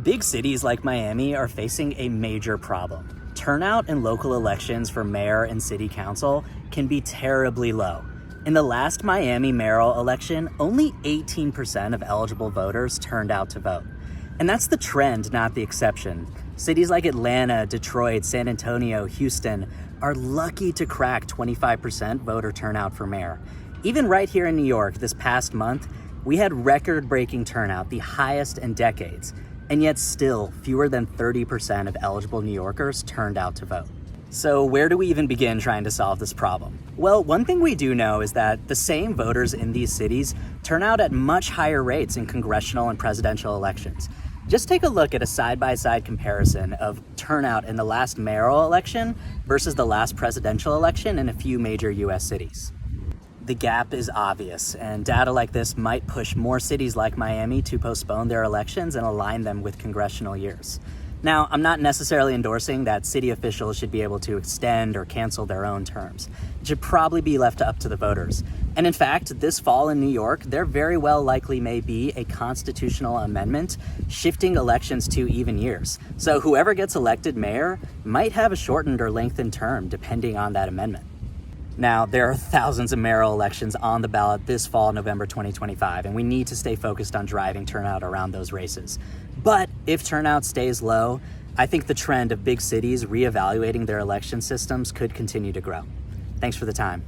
Big cities like Miami are facing a major problem. Turnout in local elections for mayor and city council can be terribly low. In the last Miami mayoral election, only 18% of eligible voters turned out to vote. And that's the trend, not the exception. Cities like Atlanta, Detroit, San Antonio, Houston are lucky to crack 25% voter turnout for mayor. Even right here in New York this past month, we had record-breaking turnout, the highest in decades. And yet still, fewer than 30% of eligible New Yorkers turned out to vote. So where do we even begin trying to solve this problem? Well, one thing we do know is that the same voters in these cities turn out at much higher rates in congressional and presidential elections. Just take a look at a side-by-side comparison of turnout in the last mayoral election versus the last presidential election in a few major US cities. The gap is obvious, and data like this might push more cities like Miami to postpone their elections and align them with congressional years. Now, I'm not necessarily endorsing that city officials should be able to extend or cancel their own terms. It should probably be left up to the voters. And in fact, this fall in New York, there very well likely may be a constitutional amendment shifting elections to even years. So whoever gets elected mayor might have a shortened or lengthened term depending on that amendment. Now, there are thousands of mayoral elections on the ballot this fall, November 2025, and we need to stay focused on driving turnout around those races. But if turnout stays low, I think the trend of big cities reevaluating their election systems could continue to grow. Thanks for the time.